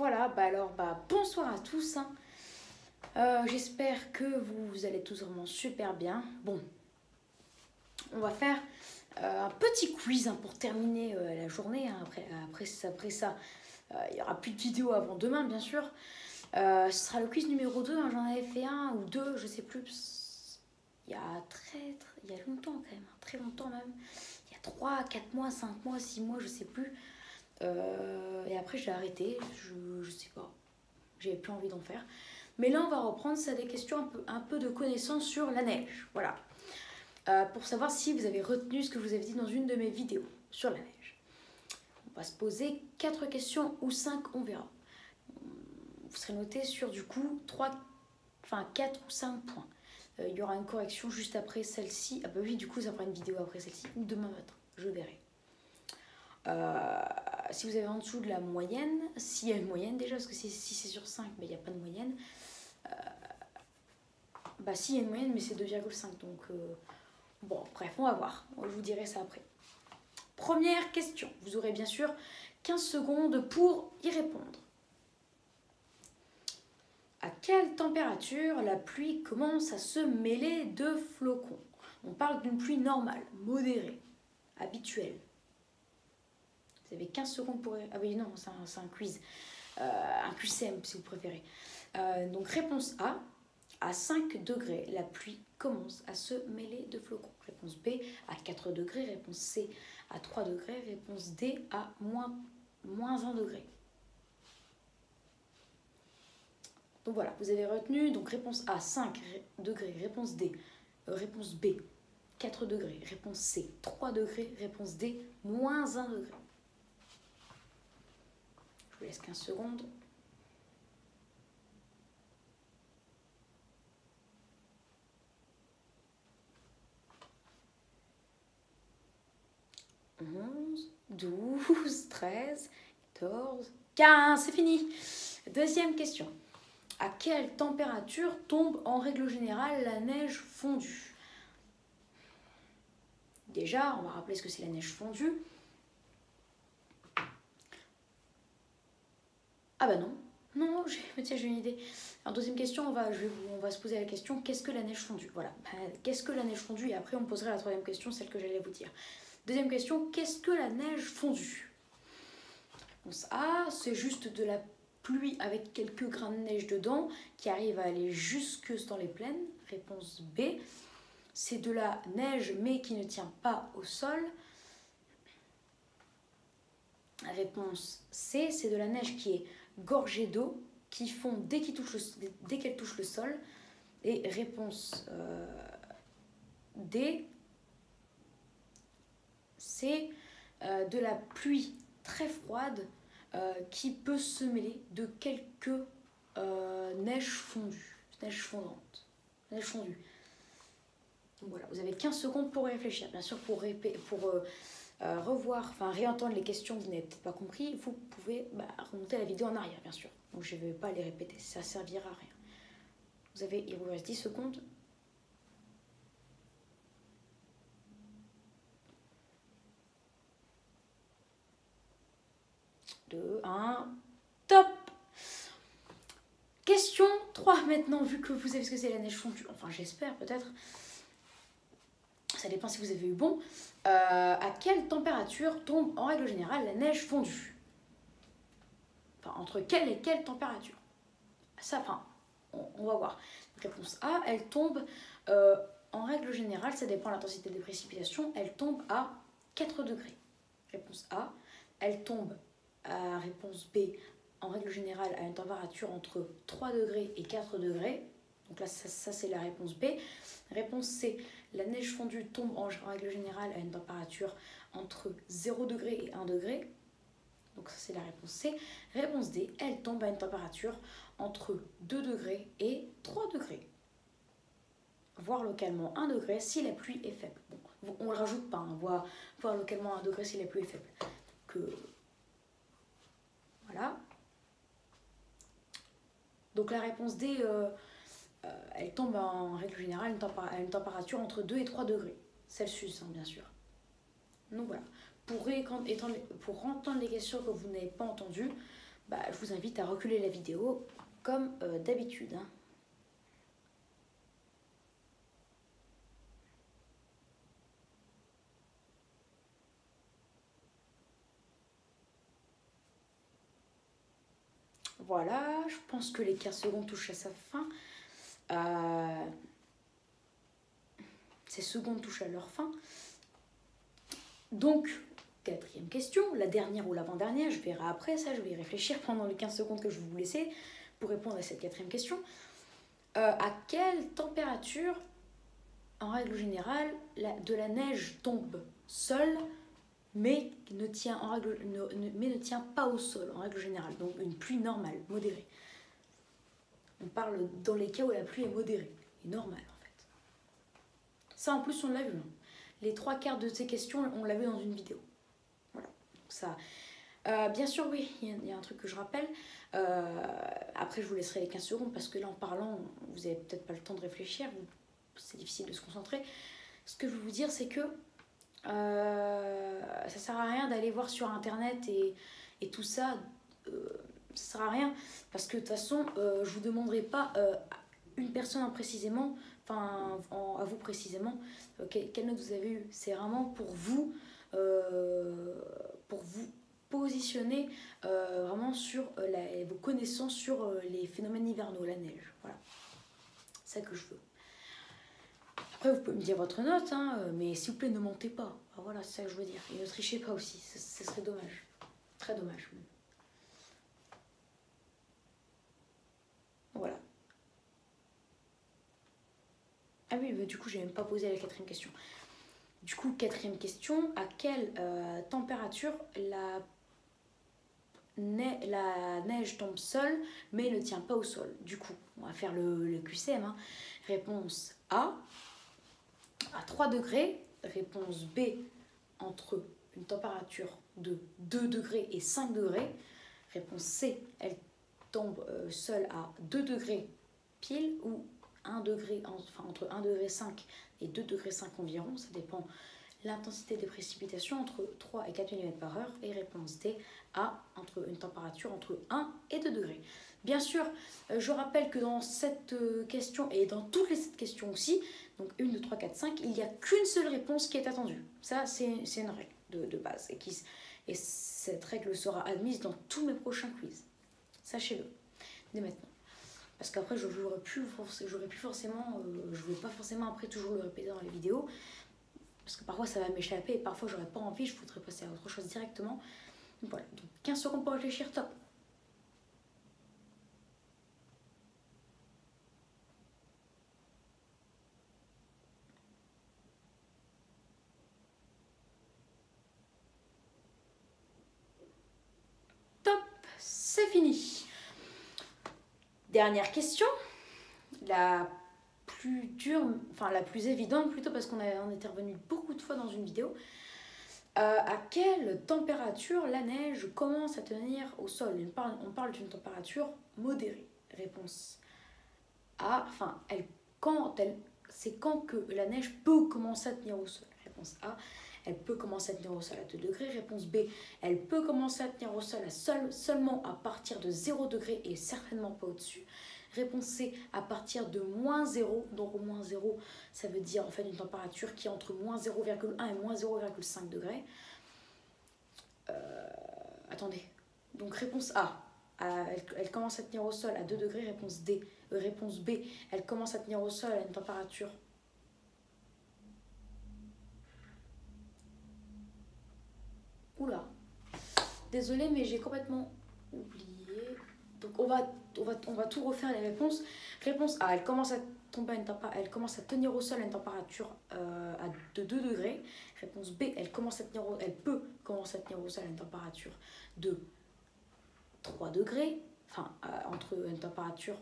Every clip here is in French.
Voilà, bonsoir à tous. J'espère que vous allez tous vraiment super bien. Bon, on va faire un petit quiz pour terminer la journée. Après ça, il n'y aura plus de vidéo avant demain, bien sûr. Ce sera le quiz numéro 2. J'en avais fait un ou deux, je sais plus. Il y a longtemps quand même, très longtemps même. Il y a 3, 4 mois, 5 mois, 6 mois, je sais plus. Et après, je l'ai arrêté. Je sais pas. J'avais plus envie d'en faire. Mais là, on va reprendre, ça des questions un peu de connaissances sur la neige. Voilà. Pour savoir si vous avez retenu ce que je vous avais dit dans une de mes vidéos sur la neige. On va se poser 4 questions ou 5, on verra. Vous serez noté sur du coup 4 ou 5 points. Il y aura une correction juste après celle-ci. Ah bah oui, du coup, ça fera une vidéo après celle-ci ou demain matin. Je verrai. Si vous avez en dessous de la moyenne, s'il y a une moyenne déjà, parce que si c'est sur 5, il n'y a pas de moyenne. S'il y a une moyenne, mais c'est 2,5. Donc, bon, bref, on va voir. Je vous dirai ça après. Première question. Vous aurez bien sûr 15 secondes pour y répondre. À quelle température la pluie commence à se mêler de flocons? On parle d'une pluie normale, modérée, habituelle. Vous avez 15 secondes pour... Ah oui, non, c'est un quiz. Un QCM, si vous préférez. Donc, réponse A. À 5 degrés, la pluie commence à se mêler de flocons. Réponse B, à 4 degrés. Réponse C, à 3 degrés. Réponse D, à moins 1 degré. Donc voilà, vous avez retenu. Donc, réponse A, 5 degrés. Réponse D, réponse B, 4 degrés. Réponse C, 3 degrés. Réponse D, moins 1 degré. Je vous laisse 15 secondes. « 11, 12, 13, 14, 15, c'est fini. Deuxième question. À quelle température tombe en règle générale la neige fondue? Déjà, on va rappeler ce que c'est la neige fondue. Ah bah non. Non, j'ai une idée. En deuxième question, on va se poser la question, qu'est-ce que la neige fondue? Voilà, qu'est-ce que la neige fondue? Et après, on posera la troisième question, celle que j'allais vous dire. Deuxième question, qu'est-ce que la neige fondue? Réponse A, c'est juste de la pluie avec quelques grains de neige dedans qui arrive à aller jusque dans les plaines. Réponse B, c'est de la neige mais qui ne tient pas au sol. Réponse C, c'est de la neige qui est gorgée d'eau, qui fond dès qu'elle touche le sol. Et réponse D, c'est de la pluie très froide qui peut se mêler de quelques neiges fondues, neige fondante, neige fondue. Donc voilà, vous avez 15 secondes pour réfléchir. Bien sûr, pour réentendre les questions que vous n'avez peut-être pas compris, vous pouvez remonter la vidéo en arrière, bien sûr. Donc je ne vais pas les répéter, ça ne servira à rien. Il vous reste 10 secondes. Deux, 1, top! Question 3 maintenant, vu que vous savez ce que c'est la neige fondue. Enfin, j'espère peut-être. Ça dépend si vous avez eu bon. À quelle température tombe en règle générale la neige fondue? Enfin, entre quelle et quelle température? Ça, on va voir. Réponse A, elle tombe en règle générale, ça dépend de l'intensité des précipitations, elle tombe à 4 degrés. Réponse A, elle tombe à réponse B, en règle générale, à une température entre 3 degrés et 4 degrés. Donc là, ça c'est la réponse B. Réponse C, la neige fondue tombe en règle générale à une température entre 0 degré et 1 degré. Donc ça c'est la réponse C. Réponse D, elle tombe à une température entre 2 degrés et 3 degrés. Voire localement 1 degré si la pluie est faible. Bon, on ne le rajoute pas, hein, voire localement 1 degré si la pluie est faible. Voilà. Donc la réponse D, elle tombe en règle générale à une température entre 2 et 3 degrés Celsius, hein, bien sûr. Donc voilà. Pour entendre les questions que vous n'avez pas entendues, je vous invite à reculer la vidéo comme d'habitude. Hein. Voilà, je pense que les 15 secondes touchent à sa fin. Ces secondes touchent à leur fin. Donc, quatrième question, la dernière ou l'avant-dernière, je verrai après ça, je vais y réfléchir pendant les 15 secondes que je vais vous laisser pour répondre à cette quatrième question. À quelle température, en règle générale, de la neige tombe seule, mais ne tient pas au sol, en règle générale, donc une pluie normale, modérée. On parle dans les cas où la pluie est modérée, et normale en fait. Ça en plus on l'a vu, hein. Les 3/4 de ces questions, on l'a vu dans une vidéo. Voilà, donc ça... bien sûr, oui, il y a un truc que je rappelle. Après, je vous laisserai les 15 secondes parce que là, en parlant, vous n'avez peut-être pas le temps de réfléchir. C'est difficile de se concentrer. Ce que je veux vous dire, c'est que ça sert à rien d'aller voir sur Internet et tout ça. Ça sert à rien parce que de toute façon, je vous demanderai pas une personne précisément, enfin, à vous précisément, quelle note vous avez eu. C'est vraiment pour vous positionner vraiment sur vos connaissances sur les phénomènes hivernaux, la neige. Voilà, c'est ça que je veux. Après, vous pouvez me dire votre note, hein, mais s'il vous plaît, ne mentez pas. Ah, voilà, c'est ça que je veux dire. Et ne trichez pas aussi, ce serait dommage. Très dommage. Voilà. Ah oui, mais du coup, j'ai même pas posé la quatrième question. Du coup, quatrième question, à quelle température la neige tombe seule, mais ne tient pas au sol? Du coup, on va faire le QCM. Hein. Réponse A, à 3 degrés. Réponse B, entre une température de 2 degrés et 5 degrés. Réponse C, elle tombe seule à 2 degrés pile ou 1 degré, enfin entre 1 degré 5 et 2 degrés 5 environ, ça dépend l'intensité des précipitations entre 3 et 4 mm par heure. Et réponse D, à une température entre 1 et 2 degrés. Bien sûr, je rappelle que dans cette question et dans toutes les 7 questions aussi, donc 1, 2, 3, 4, 5, il n'y a qu'une seule réponse qui est attendue. Ça, c'est une règle de base. Et cette règle sera admise dans tous mes prochains quiz. Sachez-le, dès maintenant. Parce qu'après, j'aurais plus forcément, je ne vais pas forcément après toujours le répéter dans les vidéos. Parce que parfois ça va m'échapper et parfois j'aurais pas envie, je voudrais passer à autre chose directement. Donc voilà, donc 15 secondes pour réfléchir, top. Top, c'est fini. Dernière question, la plus dure, enfin la plus évidente plutôt parce qu'on est intervenu beaucoup de fois dans une vidéo. À quelle température la neige commence à tenir au sol? On parle d'une température modérée. Réponse A, enfin, c'est quand que la neige peut commencer à tenir au sol. Réponse A, elle peut commencer à tenir au sol à 2 degrés. Réponse B, elle peut commencer à tenir au sol seulement à partir de 0 degré et certainement pas au-dessus. Réponse C, à partir de moins 0. Donc moins 0, ça veut dire en fait une température qui est entre moins 0,1 et moins 0,5 degrés. Attendez. Donc réponse A, elle commence à tenir au sol à 2 degrés. Réponse D. Réponse B, elle commence à tenir au sol à une température... Oula. Désolée, mais j'ai complètement oublié. Donc on va tout refaire les réponses. Réponse A, elle commence à tenir au sol à une température de 2 degrés. Réponse B, elle peut commencer à tenir au sol à une température de 3 degrés. Enfin, entre une température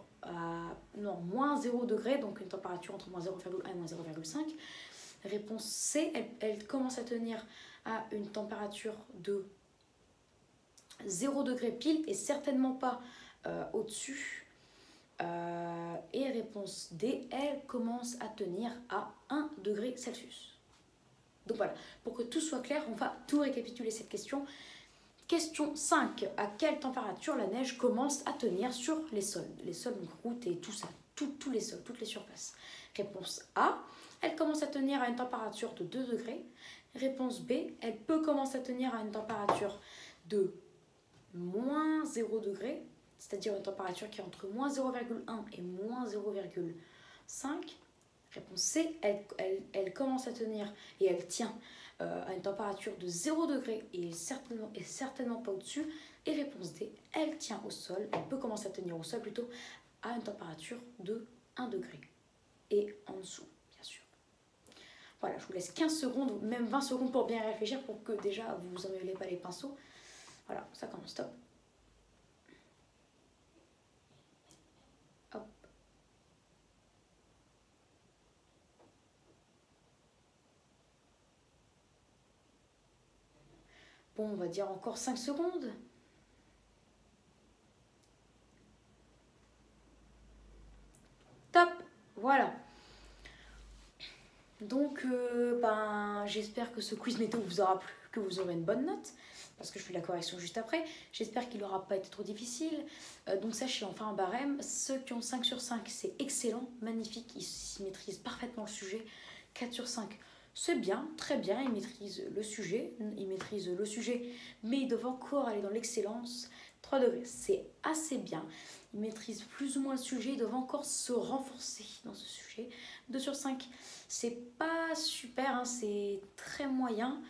moins 0 degré, donc une température entre moins 0,1 et moins 0,5. Réponse C, elle commence à tenir à une température de 0 degré pile et certainement pas au-dessus. Et réponse D, elle commence à tenir à 1 degré Celsius. Donc voilà, pour que tout soit clair, on va tout récapituler cette question. Question 5. À quelle température la neige commence à tenir sur les sols? Les sols, donc route et tout ça, tous les sols, toutes les surfaces. Réponse A. Elle commence à tenir à une température de 2 degrés. Réponse B. Elle peut commencer à tenir à une température de moins 0 degré, c'est-à-dire une température qui est entre moins 0,1 et moins 0,5. Réponse C. Elle commence à tenir et elle tient à une température de 0 degré et certainement pas au-dessus. Et réponse D, elle tient au sol, elle peut commencer à tenir au sol plutôt à une température de 1 degré et en dessous, bien sûr. Voilà, je vous laisse 15 secondes, même 20 secondes pour bien réfléchir pour que déjà vous vous emmêlez pas les pinceaux. Voilà, ça commence, stop. Hop. Bon, on va dire encore 5 secondes. Top, voilà. Donc, j'espère que ce quiz météo vous aura plu, que vous aurez une bonne note, parce que je fais la correction juste après. J'espère qu'il n'aura pas été trop difficile. Donc sachez, enfin un barème, ceux qui ont 5 sur 5, c'est excellent, magnifique, ils maîtrisent parfaitement le sujet. 4 sur 5, c'est bien, très bien, ils maîtrisent le sujet, mais ils doivent encore aller dans l'excellence. 3 degrés, c'est assez bien. Ils maîtrisent plus ou moins le sujet, ils doivent encore se renforcer dans ce sujet. 2 sur 5, c'est pas super, hein, c'est très moyen.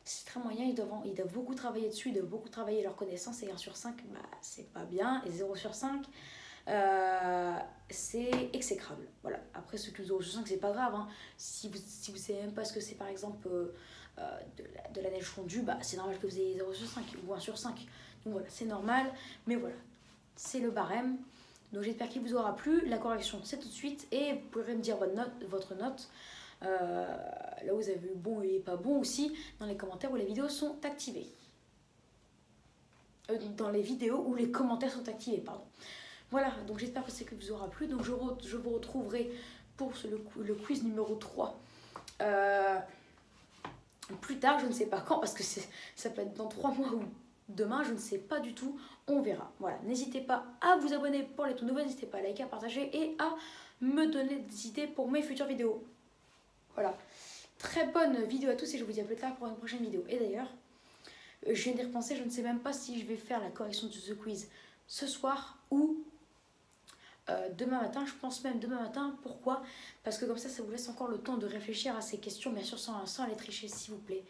C'est très moyen, ils doivent beaucoup travailler dessus, ils doivent beaucoup travailler leurs connaissances. Et 1 sur 5, c'est pas bien. Et 0 sur 5, c'est exécrable. Voilà. Après, ceux qui ont 0 sur 5, c'est pas grave. Hein. Si vous savez même pas ce que c'est, par exemple, de la neige fondue, c'est normal que vous ayez 0 sur 5 ou 1 sur 5. Donc voilà, c'est normal. Mais voilà, c'est le barème. Donc j'espère qu'il vous aura plu. La correction, c'est tout de suite. Et vous pourrez me dire votre note. Là où vous avez eu bon et pas bon aussi, dans les commentaires où les vidéos sont activées. Dans les vidéos où les commentaires sont activés, pardon. Voilà, donc j'espère que c'est que vous aura plu. Donc je vous retrouverai pour le quiz numéro 3 plus tard, je ne sais pas quand, parce que ça peut être dans 3 mois ou demain, je ne sais pas du tout, on verra. Voilà, n'hésitez pas à vous abonner pour les tout nouveaux, n'hésitez pas à liker, à partager et à me donner des idées pour mes futures vidéos. Voilà, très bonne vidéo à tous et je vous dis à plus tard pour une prochaine vidéo. Et d'ailleurs, je viens d'y repenser, je ne sais même pas si je vais faire la correction de ce quiz ce soir ou demain matin. Je pense même demain matin. Pourquoi? Parce que comme ça vous laisse encore le temps de réfléchir à ces questions, bien sûr sans aller tricher s'il vous plaît.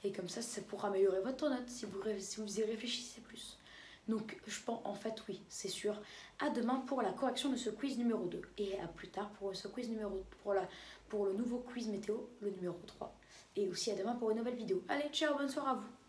Et comme ça pourra améliorer votre note si vous y réfléchissez plus. Donc je pense, en fait oui, c'est sûr. À demain pour la correction de ce quiz numéro 2. Et à plus tard pour ce quiz pour le nouveau quiz météo, le numéro 3. Et aussi à demain pour une nouvelle vidéo. Allez, ciao, bonne soirée à vous.